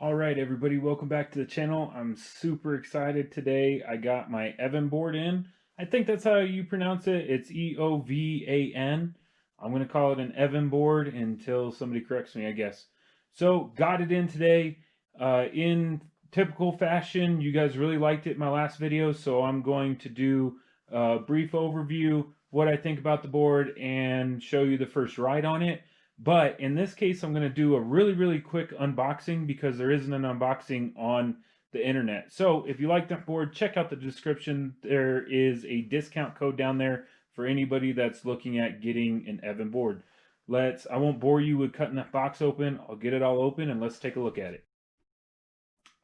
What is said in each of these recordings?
All right, everybody, welcome back to the channel. I'm super excited today. I got my Eovan board in. I think that's how you pronounce it. It's E-O-V-A-N. I'm going to call it an Eovan board until somebody corrects me, I guess. So, got it in today. In typical fashion, you guys really liked it in my last video, so I'm going to do a brief overview, what I think about the board, and show you the first ride on it. But in this case, I'm going to do a really quick unboxing because there isn't an unboxing on the internet. So if you like that board, check out the description. There is a discount code down there for anybody that's looking at getting an Eovan board. I won't bore you with cutting that box open. I'll get it all open and let's take a look at it.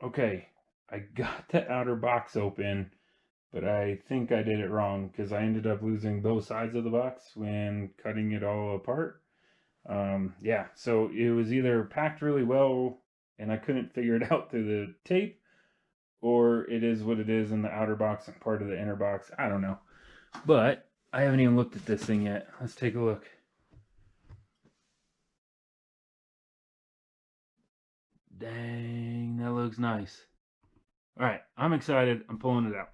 Okay, I got the outer box open, but I think I did it wrong because I ended up losing both sides of the box when cutting it all apart. Yeah, so it was either packed really well and I couldn't figure it out through the tape, or it is what it is in the outer box and part of the inner box. I don't know. But I haven't even looked at this thing yet. Let's take a look. Dang, that looks nice. Alright, I'm excited. I'm pulling it out.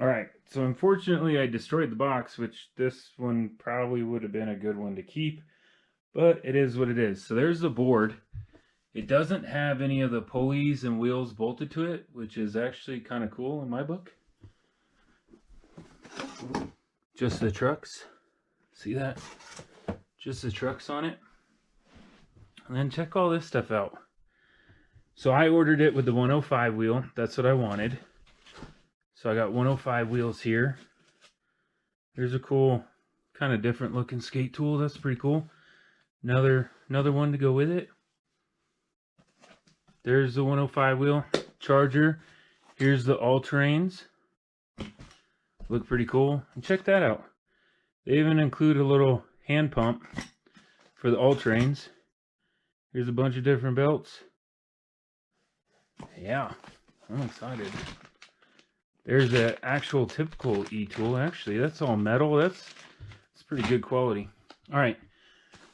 Alright, so unfortunately I destroyed the box, which this one probably would have been a good one to keep. But it is what it is. So there's the board. It doesn't have any of the pulleys and wheels bolted to it, which is actually kind of cool in my book. Just the trucks. See that? Just the trucks on it. And then check all this stuff out. So I ordered it with the 105 wheel. That's what I wanted. So I got 105 wheels here. There's a cool, kind of different looking skate tool. That's pretty cool. Another one to go with it. There's the 105 wheel charger. Here's the all-terrains. Look pretty cool. And check that out. They even include a little hand pump for the all-terrains. Here's a bunch of different belts. Yeah, I'm excited. There's the actual typical E-tool. Actually, that's all metal. That's pretty good quality. All right.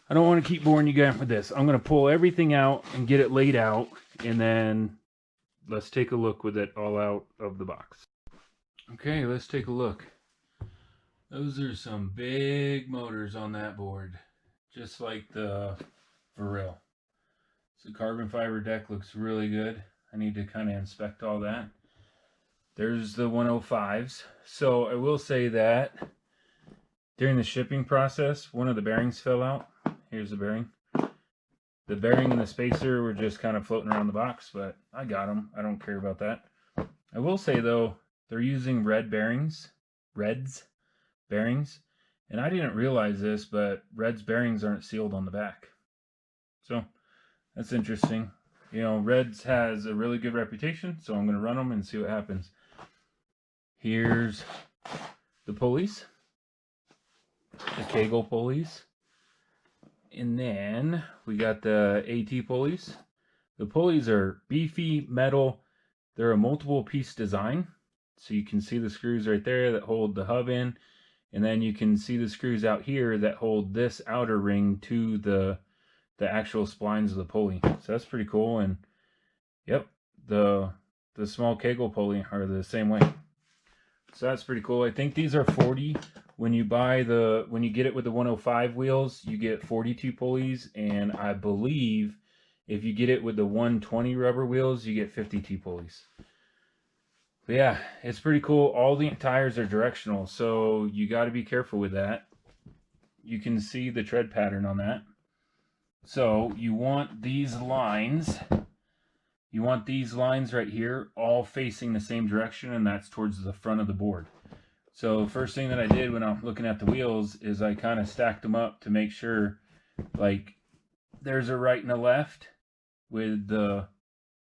I don't want to keep boring you guys with this. I'm going to pull everything out and get it laid out, and then let's take a look with it all out of the box. Okay, let's take a look. Those are some big motors on that board, just like the Varil. So carbon fiber deck looks really good. I need to kind of inspect all that. There's the 105s. So I will say that during the shipping process, one of the bearings fell out. Here's the bearing. The bearing and the spacer were just kind of floating around the box, but I got them. I don't care about that. I will say, though, they're using Reds bearings, and I didn't realize this, but Reds bearings aren't sealed on the back. So that's interesting. You know, Reds has a really good reputation, so I'm going to run them and see what happens. Here's the pulleys, the Kegel pulleys. And then we got the AT pulleys. The pulleys are beefy metal. They're a multiple piece design. So you can see the screws right there that hold the hub in. And then you can see the screws out here that hold this outer ring to the actual splines of the pulley. So that's pretty cool. And yep, the small Kegel pulley are the same way. So that's pretty cool. I think these are 40. When you get it with the 105 wheels, you get 42 pulleys, and I believe if you get it with the 120 rubber wheels, you get 52 pulleys. But yeah, it's pretty cool. All the tires are directional, so you got to be careful with that. You can see the tread pattern on that. So you want these lines. You want these lines right here all facing the same direction, and that's towards the front of the board. So first thing that I did when I'm looking at the wheels is I kind of stacked them up to make sure, like, there's a right and a left with the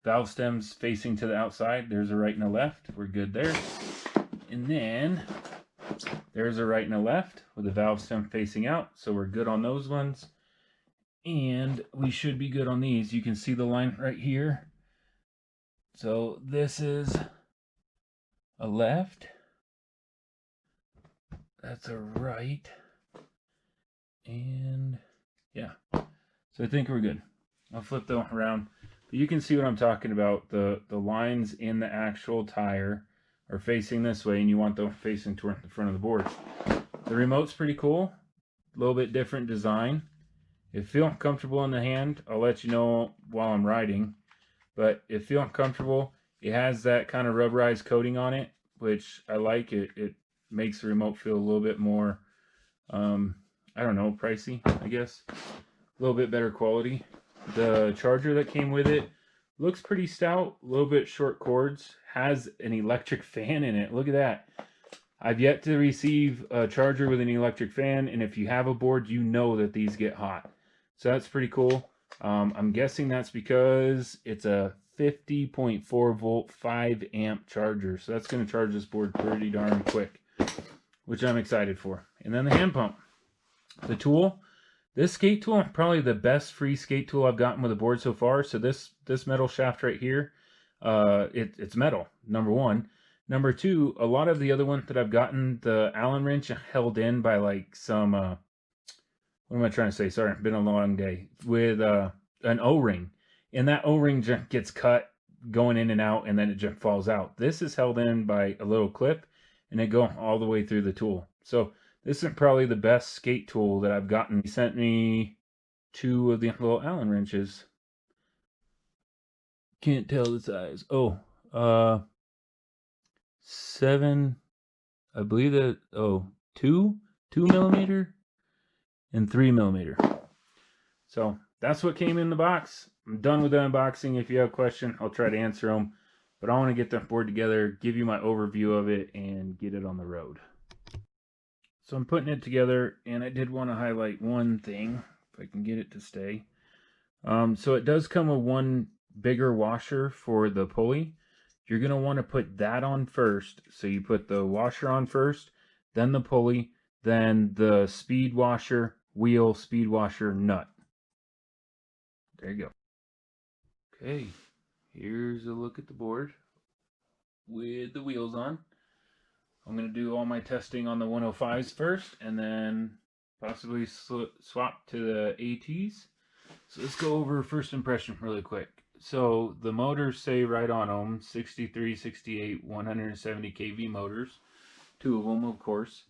valve stems facing to the outside. There's a right and a left. We're good there. And then there's a right and a left with the valve stem facing out. So we're good on those ones. And we should be good on these. You can see the line right here. So this is a left. That's a right. And yeah. So I think we're good. I'll flip them around. you can see what I'm talking about. The lines in the actual tire are facing this way, and you want them facing toward the front of the board. The remote's pretty cool. A little bit different design. It feels comfortable in the hand. I'll let you know while I'm riding. But it feels comfortable. It has that kind of rubberized coating on it, which I like. It makes the remote feel a little bit more, I don't know, pricey, I guess. A little bit better quality. The charger that came with it looks pretty stout, a little bit short cords, has an electric fan in it. Look at that. I've yet to receive a charger with an electric fan, and if you have a board, you know that these get hot. So that's pretty cool. I'm guessing that's because it's a 50.4 volt 5 amp charger, so that's going to charge this board pretty darn quick, which I'm excited for. And then the hand pump. The tool, this skate tool, probably the best free skate tool I've gotten with a board so far. So this metal shaft right here, it's metal, number one. Number two, a lot of the other ones that I've gotten, the Allen wrench held in by like some, what am I trying to say? Sorry, it's been a long day. With an O-ring. And that O-ring just gets cut going in and out, and then it just falls out. This is held in by a little clip, and it goes all the way through the tool. So this is probably the best skate tool that I've gotten. He sent me 2 of the little Allen wrenches. Can't tell the size. Oh, 7, I believe that, 2 millimeter and 3 millimeter. So that's what came in the box. I'm done with the unboxing. If you have a question, I'll try to answer them. But I want to get the board together, give you my overview of it, and get it on the road. So I'm putting it together, and I did want to highlight one thing, if I can get it to stay. So it does come with one bigger washer for the pulley. You're going to want to put that on first. So you put the washer on first, then the pulley, then the speed washer, wheel, speed washer, nut. There you go. Okay, here's a look at the board with the wheels on. I'm going to do all my testing on the 105s first, and then possibly swap to the ATs. So let's go over first impression really quick. So the motors say right on them, 63, 68, 170 kV motors. 2 of them, of course.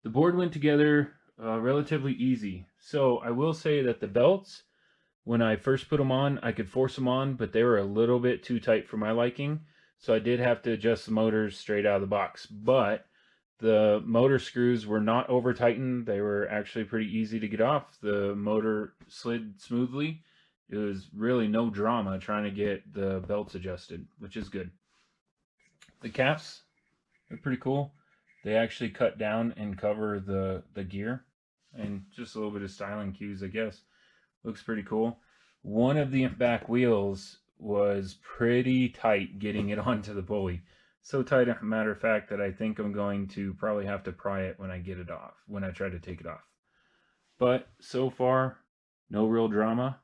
The board went together relatively easy. So I will say that the belts, when I first put them on, I could force them on, but they were a little bit too tight for my liking. So I did have to adjust the motors straight out of the box. But the motor screws were not over tightened. They were actually pretty easy to get off. The motor slid smoothly. It was really no drama trying to get the belts adjusted, which is good. The caps are pretty cool. They actually cut down and cover the gear. And just a little bit of styling cues, I guess. Looks pretty cool. One of the back wheels was pretty tight getting it onto the pulley. So tight, as a matter of fact, that I think I'm going to probably have to pry it when I get it off, when I try to take it off. But so far, no real drama.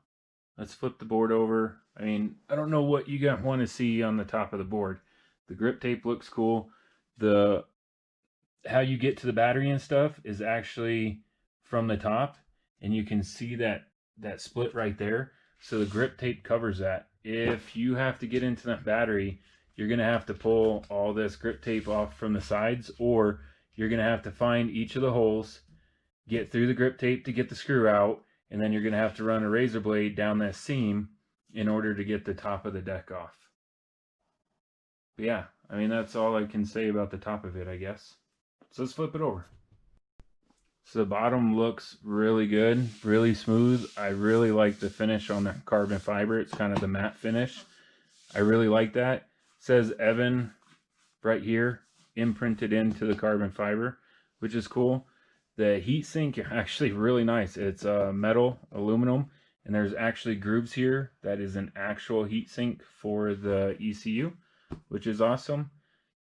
Let's flip the board over. I mean, I don't know what you guys want to see on the top of the board. The grip tape looks cool. How you get to the battery and stuff is actually from the top, and you can see that split right there. So the grip tape covers that. If you have to get into that battery, you're going to have to pull all this grip tape off from the sides, or you're going to have to find each of the holes, get through the grip tape to get the screw out, and then you're going to have to run a razor blade down that seam in order to get the top of the deck off. But yeah, I mean, that's all I can say about the top of it, I guess. So let's flip it over. So the bottom looks really good, really smooth. I really like the finish on the carbon fiber. It's kind of the matte finish. I really like that. It says Eovan right here, imprinted into the carbon fiber, which is cool. The heat sink actually really nice. It's metal, aluminum, and there's actually grooves here. That is an actual heat sink for the ECU, which is awesome.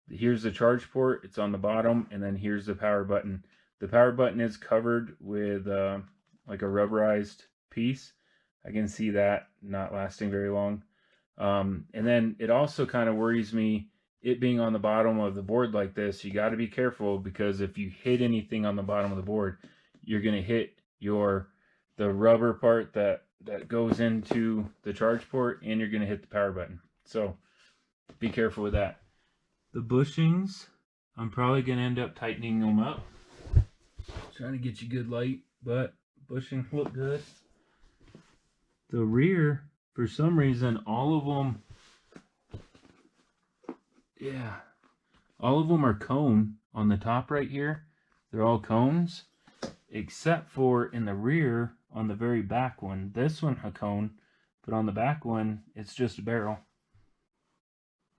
Here's the charge port. It's on the bottom, and then here's the power button. The power button is covered with like a rubberized piece. I can see that not lasting very long. And then it also kind of worries me, it being on the bottom of the board like this. You got to be careful, because if you hit anything on the bottom of the board, you're going to hit the rubber part that that goes into the charge port, and you're going to hit the power button. So be careful with that. The bushings, I'm probably going to end up tightening them up. Trying to get you good light, but bushings look good. The rear, for some reason, all of them, yeah, all of them are cone on the top right here. They're all cones, except for in the rear on the very back one. This one a cone, but on the back one, it's just a barrel.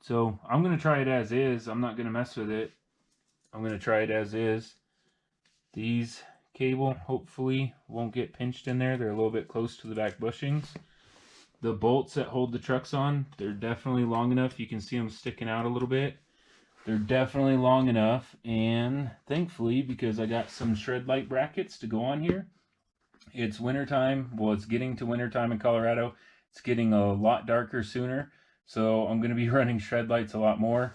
So I'm going to try it as is. I'm not going to mess with it. I'm going to try it as is. These cable hopefully won't get pinched in there. They're a little bit close to the back bushings. The bolts that hold the trucks on, they're definitely long enough. You can see them sticking out a little bit. They're definitely long enough, and thankfully, because I got some ShredLight brackets to go on here, it's wintertime. Well, it's getting to wintertime in Colorado. It's getting a lot darker sooner, so I'm going to be running ShredLights a lot more.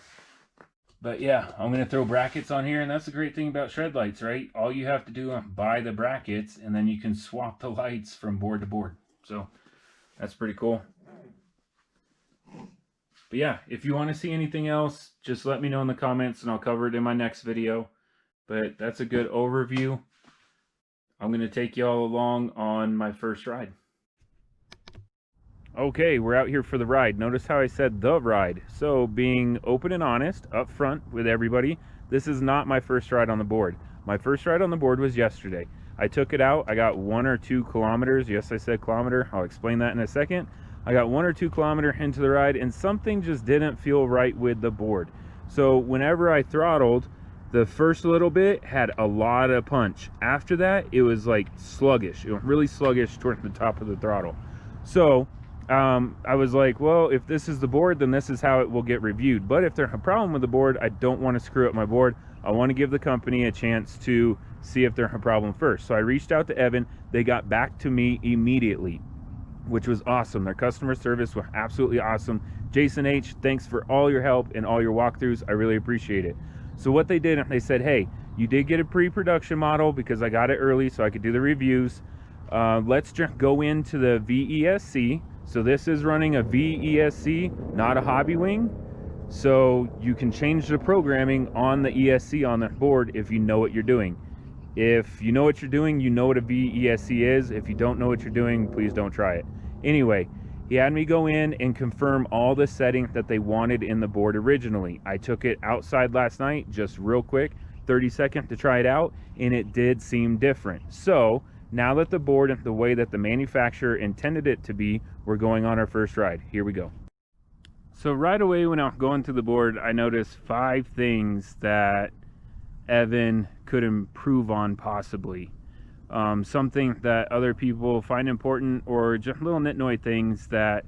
But yeah, I'm going to throw brackets on here, and that's the great thing about ShredLights, right? All you have to do is buy the brackets, and then you can swap the lights from board to board. So that's pretty cool. But yeah, if you want to see anything else, just let me know in the comments and I'll cover it in my next video. But that's a good overview. I'm going to take y'all along on my first ride. Okay, we're out here for the ride. Notice how I said the ride. So being open and honest up front with everybody, this is not my first ride on the board. My first ride on the board was yesterday. I took it out. I got 1 or 2 kilometers. Yes, I said kilometer. I'll explain that in a second. I got 1 or 2 kilometers into the ride, and something just didn't feel right with the board. So whenever I throttled, the first little bit had a lot of punch. After that, it was like sluggish. It was really sluggish toward the top of the throttle. So I was like, well, if this is the board, then this is how it will get reviewed. But if there's a problem with the board, I don't want to screw up my board. I want to give the company a chance to see if there's a problem first. So I reached out to Eovan. They got back to me immediately, which was awesome. Their customer service was absolutely awesome. Jason H., thanks for all your help and all your walkthroughs. I really appreciate it. So what they did, they said, hey, you did get a pre-production model because I got it early so I could do the reviews. Let's just go into the VESC. So this is running a VESC, not a hobby wing. So you can change the programming on the ESC on the board if you know what you're doing. If you know what you're doing, you know what a VESC is. If you don't know what you're doing, please don't try it. Anyway, he had me go in and confirm all the settings that they wanted in the board originally. I took it outside last night, just real quick, 30 seconds to try it out, and it did seem different. So now that the board and the way that the manufacturer intended it to be, we're going on our first ride. Here we go. So right away when I'm going to the board, I noticed 5 things that Eovan could improve on possibly. Something that other people find important, or just little nitnoy things that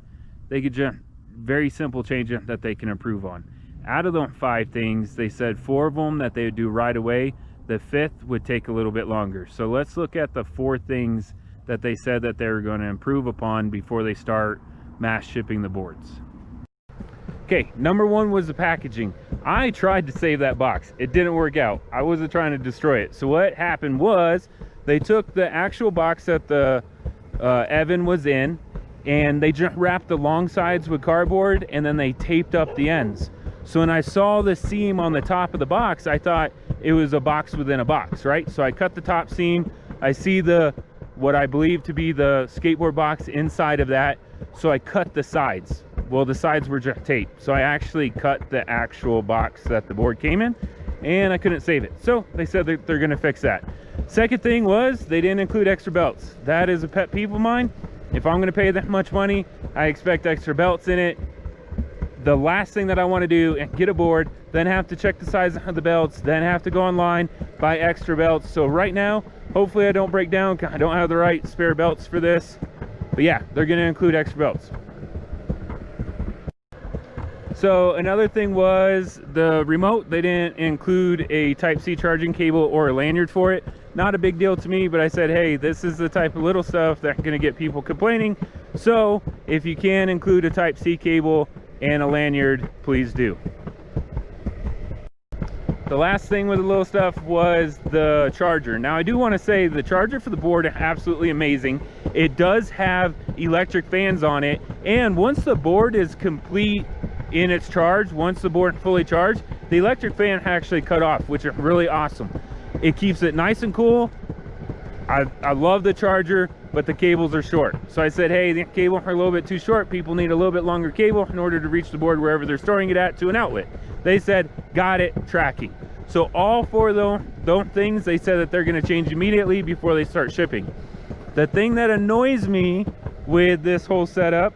they could just very simple changes that they can improve on. Out of those 5 things, they said 4 of them that they would do right away. The 5th would take a little bit longer. So let's look at the 4 things that they said that they were going to improve upon before they start mass shipping the boards. Okay, number 1 was the packaging. I tried to save that box. It didn't work out. I wasn't trying to destroy it. So what happened was they took the actual box that the Eovan was in, and they just wrapped the long sides with cardboard, and then they taped up the ends. So when I saw the seam on the top of the box, I thought it was a box within a box, right? So I cut the top seam. I see what I believe to be the skateboard box inside of that. So I cut the sides. Well, the sides were just taped. So I actually cut the actual box that the board came in, and I couldn't save it. So they said they're going to fix that. Second thing was they didn't include extra belts. That is a pet peeve of mine. If I'm going to pay that much money, I expect extra belts in it. The last thing that I want to do is get a board, then have to check the size of the belts, then have to go online, buy extra belts. So right now, hopefully I don't break down. I don't have the right spare belts for this. But yeah, they're going to include extra belts. So another thing was the remote. They didn't include a Type-C charging cable or a lanyard for it. Not a big deal to me, but I said, hey, this is the type of little stuff that's going to get people complaining. So if you can include a Type-C cable and a lanyard, please do. The last thing with the little stuff was the charger. Now I do want to say the charger for the board is absolutely amazing. It does have electric fans on it, and once the board is complete in its charge, once the board is fully charged, the electric fan actually cut off, which is really awesome. It keeps it nice and cool. I love the charger, but the cables are short. So I said, hey, the cables are a little bit too short. People need a little bit longer cable in order to reach the board wherever they're storing it at to an outlet. They said, got it, tracking. So all four of those things, they said that they're gonna change immediately before they start shipping. The thing that annoys me with this whole setup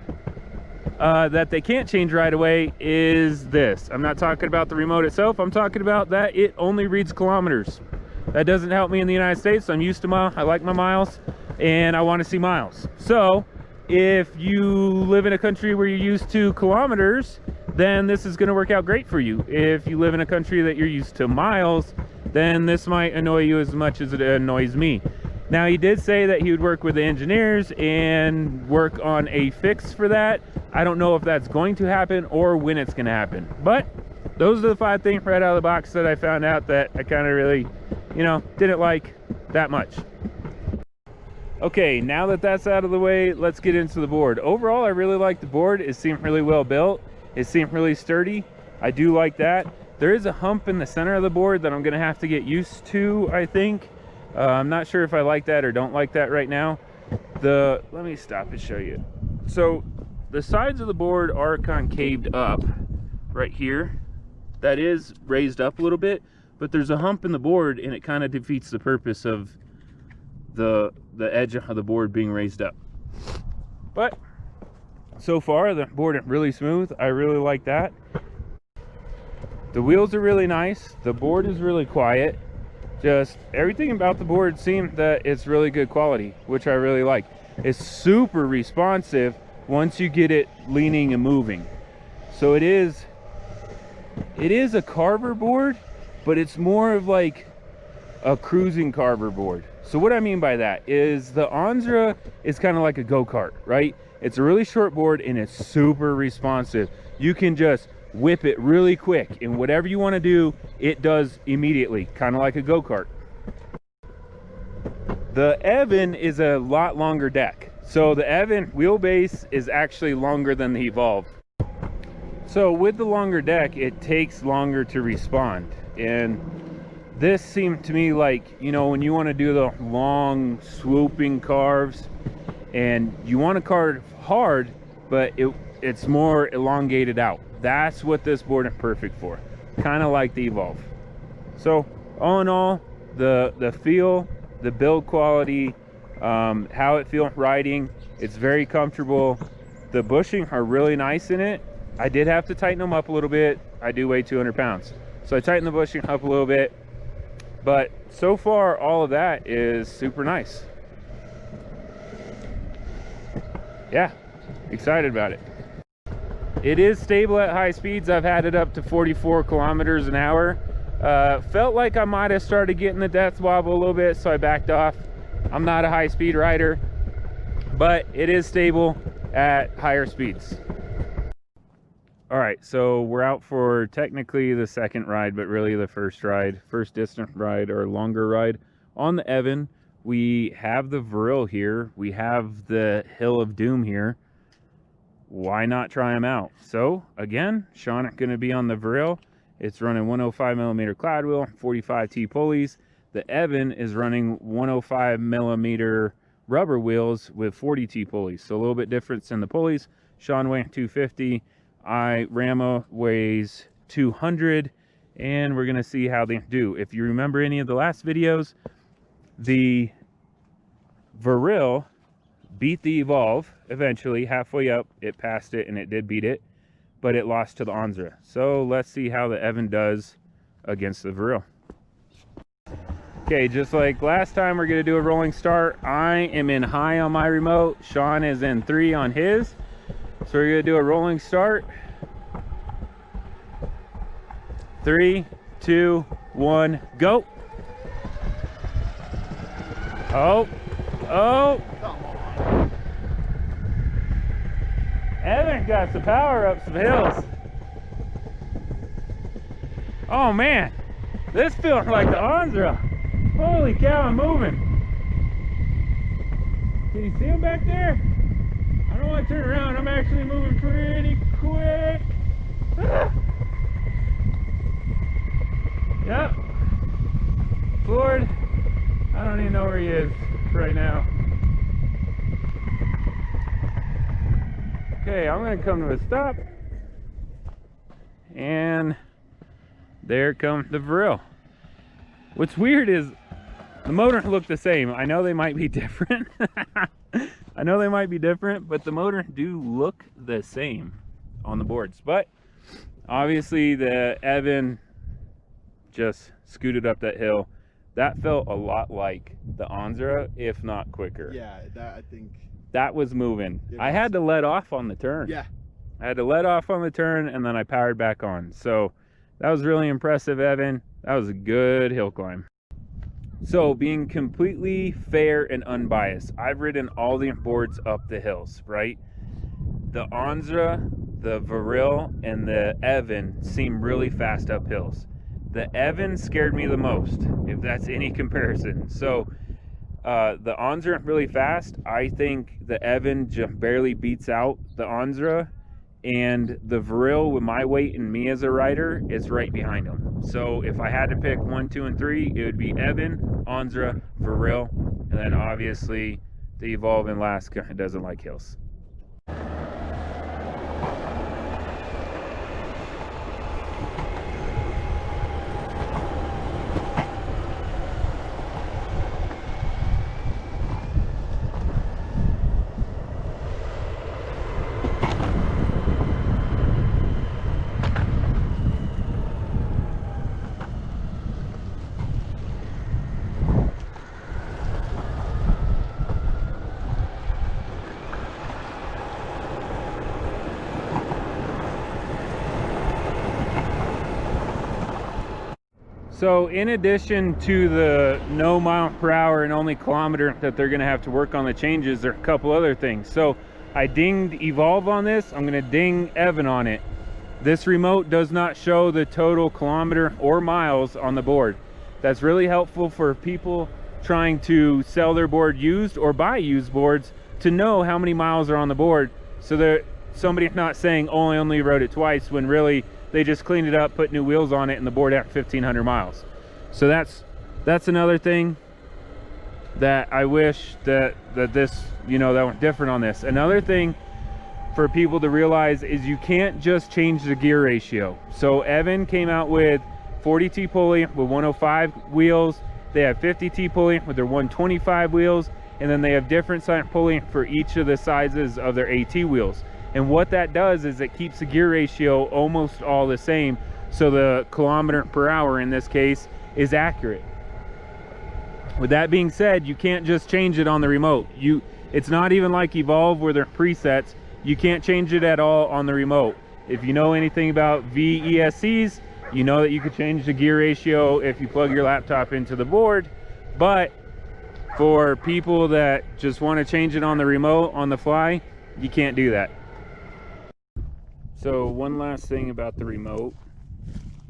that they can't change right away is this. I'm not talking about the remote itself. I'm talking about that it only reads kilometers. That doesn't help me in the United States. I'm used to miles. I like my miles, and I want to see miles. So if you live in a country where you're used to kilometers, then this is going to work out great for you. If you live in a country that you're used to miles, then this might annoy you as much as it annoys me. Now, he did say that he would work with the engineers and work on a fix for that. I don't know if that's going to happen or when it's going to happen, but those are the 5 things right out of the box that I found out that I kind of really, you know, didn't like that much. Okay, now that that's out of the way, let's get into the board. Overall, I really like the board. It seemed really well built. It seemed really sturdy. I do like that. There is a hump in the center of the board that I'm going to have to get used to, I think. I'm not sure if I like that or don't like that right now. Let me stop and show you. So the sides of the board are concaved up right here. That is raised up a little bit, but there's a hump in the board, and it kind of defeats the purpose of the edge of the board being raised up. But so far the board is really smooth. I really like that. The wheels are really nice. The board is really quiet. Just everything about the board seems that it's really good quality, which I really like. It's super responsive once you get it leaning and moving. So it is a carver board, but it's more of like a cruising carver board. So what I mean by that is the Onsra is kind of like a go-kart, right? It's a really short board and it's super responsive. You can just whip it really quick, and whatever you want to do, it does immediately, kind of like a go-kart. The Eovan is a lot longer deck. So the Eovan wheelbase is actually longer than the Evolve. So with the longer deck, it takes longer to respond. And this seemed to me like, you know, when you want to do the long swooping carves and you want to carve hard, but it's more elongated out. That's what this board is perfect for, kind of like the Evolve. So all in all, the feel, the build quality, how it feels riding, it's very comfortable. The bushings are really nice in it. I did have to tighten them up a little bit. I do weigh 200 pounds, so I tightened the bushing up a little bit. But so far, all of that is super nice. Yeah, excited about it. It is stable at high speeds. I've had it up to 44 kilometers an hour. Felt like I might have started getting the death wobble a little bit, so I backed off. I'm not a high speed rider, but it is stable at higher speeds. All right, so we're out for technically the second ride, but really the first distance ride or longer ride on the Eovan. We have the Vril here. We have the Hill of Doom here. Why not try them out? So again, Sean is going to be on the Vril. It's running 105 millimeter cloud wheel, 45 T pulleys. The Eovan is running 105 millimeter rubber wheels with 40 T pulleys. So a little bit difference in the pulleys. Sean weighs 250. Rama weighs 200, and we're going to see how they do. If you remember any of the last videos, the Vril beat the Evolve eventually. Halfway up, it passed it, and it did beat it, but it lost to the Onsra. So let's see how the Eovan does against the Vril. Okay, just like last time, we're going to do a rolling start. I am in high on my remote. Sean is in 3 on his. So we're going to do a rolling start. 3, 2, 1, go. Oh. Evan got some power up some hills. Oh man, this feels like the Onsra. Holy cow, I'm moving. Can you see him back there? I don't want to turn around. I'm actually moving pretty quick. Ah. Yep. Ford. I don't even know where he is right now. Okay, I'm going to come to a stop. And there comes the Vril. What's weird is the motor look the same. I know they might be different. I know they might be different, but the motor do look the same on the boards. But obviously the Eovan just scooted up that hill. That felt a lot like the Onsra, if not quicker. Yeah, I think that was moving. I had to let off on the turn. Yeah. I had to let off on the turn, and then I powered back on. So that was really impressive, Eovan. That was a good hill climb. So being completely fair and unbiased, I've ridden all the boards up the hills, right? The Onsra, the Vril, and the Eovan seem really fast up hills. The Eovan scared me the most, if that's any comparison. So the Onsra really fast. I think the Eovan just barely beats out the Onsra, and the Vril, with my weight and me as a rider, is right behind them. So if I had to pick 1, 2, and 3, it would be Eovan, Onsra, Vril, and then obviously the Eovan last doesn't like hills. So in addition to the no mile per hour and only kilometer that they're going to have to work on the changes, there are a couple other things. So I dinged Evolve on this. I'm going to ding Eovan on it. This remote does not show the total kilometer or miles on the board. That's really helpful for people trying to sell their board used or buy used boards to know how many miles are on the board, so that somebody's not saying, oh, I only rode it twice, when really they just cleaned it up, put new wheels on it, and the board had 1,500 miles. So that's another thing that I wish that this, you know, that went different on this. Another thing for people to realize is you can't just change the gear ratio. So Eovan came out with 40T pulley with 105 wheels. They have 50T pulley with their 125 wheels, and then they have different size pulley for each of the sizes of their AT wheels. And what that does is it keeps the gear ratio almost all the same, so the kilometer per hour in this case is accurate. With that being said, you can't just change it on the remote. It's not even like Evolve where they're presets. You can't change it at all on the remote. If you know anything about VESCs, you know that you could change the gear ratio if you plug your laptop into the board. But for people that just want to change it on the remote on the fly, you can't do that. So one last thing about the remote,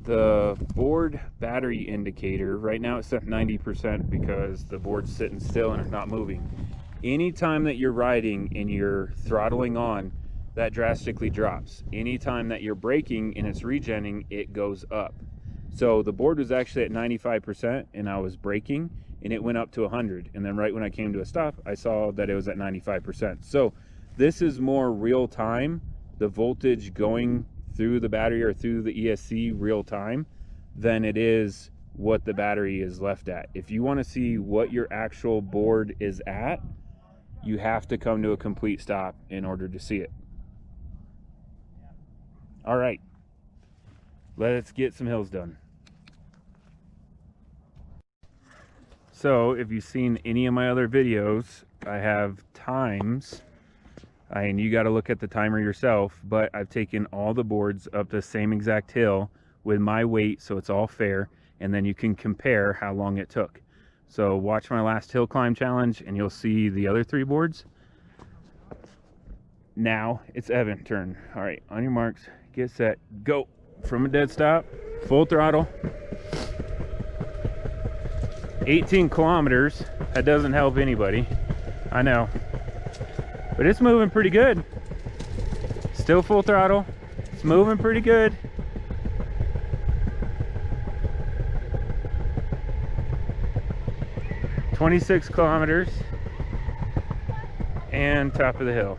the board battery indicator, right now it's set 90% because the board's sitting still and it's not moving. Anytime that you're riding and you're throttling on, that drastically drops. Anytime that you're braking and it's regenning, it goes up. So the board was actually at 95% and I was braking and it went up to 100. And then right when I came to a stop, I saw that it was at 95%. So this is more real time, the voltage going through the battery or through the ESC real time, than it is what the battery is left at. If you want to see what your actual board is at, you have to come to a complete stop in order to see it. All right, let's get some hills done. So if you've seen any of my other videos, I have times, and you got to look at the timer yourself, but I've taken all the boards up the same exact hill with my weight, so it's all fair, and then you can compare how long it took. So watch my last hill climb challenge and you'll see the other 3 boards. Now it's Eovan turn. All right, on your marks, get set, go. From a dead stop, full throttle. 18 kilometers, that doesn't help anybody, I know. but it's moving pretty good. Still full throttle. It's moving pretty good. "26 kilometers and top of the hill."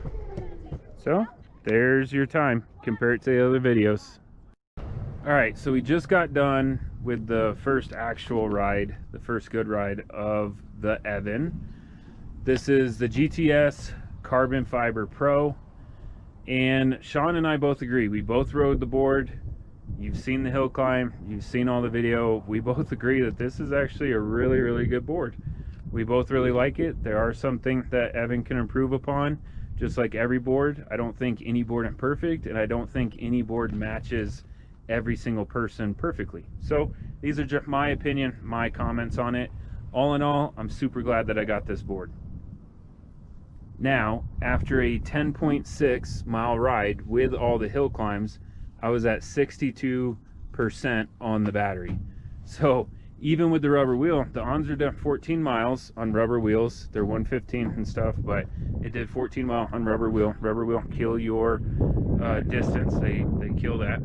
So there's your time compared to the other videos. All right, so we just got done with the first actual ride, the first good ride of the Eovan. This is the GTS Carbon Fiber Pro, and Sean and I both agree. We both rode the board. You've seen the hill climb, you've seen all the video. We both agree that this is actually a really, really good board. We both really like it. There are some things that Eovan can improve upon, just like every board. I don't think any board is perfect, and I don't think any board matches every single person perfectly. So these are just my opinion, my comments on it. All in all, I'm super glad that I got this board. Now, after a 10.6 mile ride with all the hill climbs, I was at 62% on the battery. So even with the rubber wheel, the Onsra did 14 miles on rubber wheels. They're 115 and stuff, but it did 14 miles on rubber wheel. Rubber wheel kill your distance. They kill that.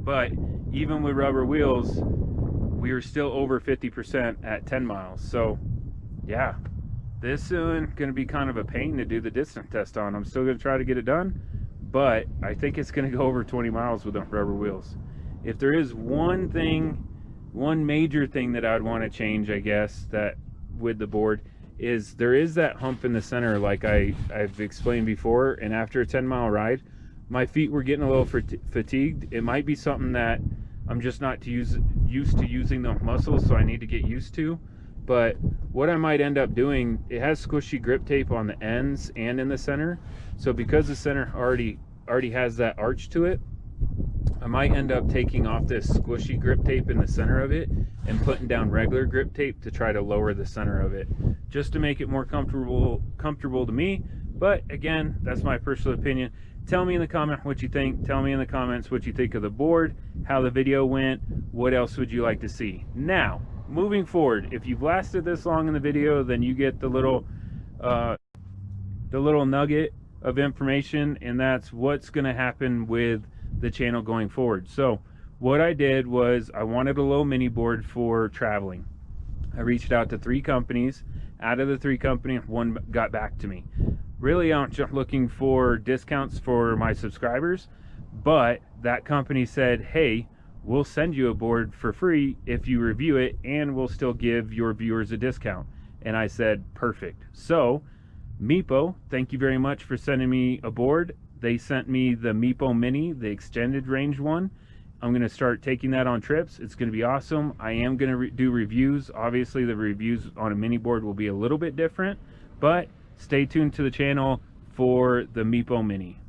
But even with rubber wheels, we were still over 50% at 10 miles. So yeah, this is gonna be kind of a pain to do the distance test on. I'm still gonna try to get it done, but I think it's gonna go over 20 miles with the rubber wheels. If there is one major thing that I would want to change, I guess, that with the board, is there is that hump in the center, like I've explained before, and after a 10-mile ride, my feet were getting a little fatigued. It might be something that I'm just not used to using the muscles, so I need to get used to. But what I might end up doing, it has squishy grip tape on the ends and in the center. So because the center already has that arch to it, I might end up taking off this squishy grip tape in the center of it and putting down regular grip tape to try to lower the center of it, just to make it more comfortable to me. But again, that's my personal opinion. Tell me in the comment what you think. Tell me in the comments what you think of the board, how the video went, what else would you like to see. Now, moving forward, if you've lasted this long in the video, then you get the little nugget of information, and that's what's going to happen with the channel going forward. So what I did was I wanted a low mini board for traveling. I reached out to 3 companies. Out of the 3 companies, 1 got back to me. Really, I'm just looking for discounts for my subscribers, but that company said, hey, we'll send you a board for free if you review it, and we'll still give your viewers a discount. And I said, perfect. So Meepo, thank you very much for sending me a board. They sent me the Meepo Mini, the extended range one. I'm going to start taking that on trips. It's going to be awesome. I am going to do reviews. Obviously, the reviews on a mini board will be a little bit different, but stay tuned to the channel for the Meepo Mini.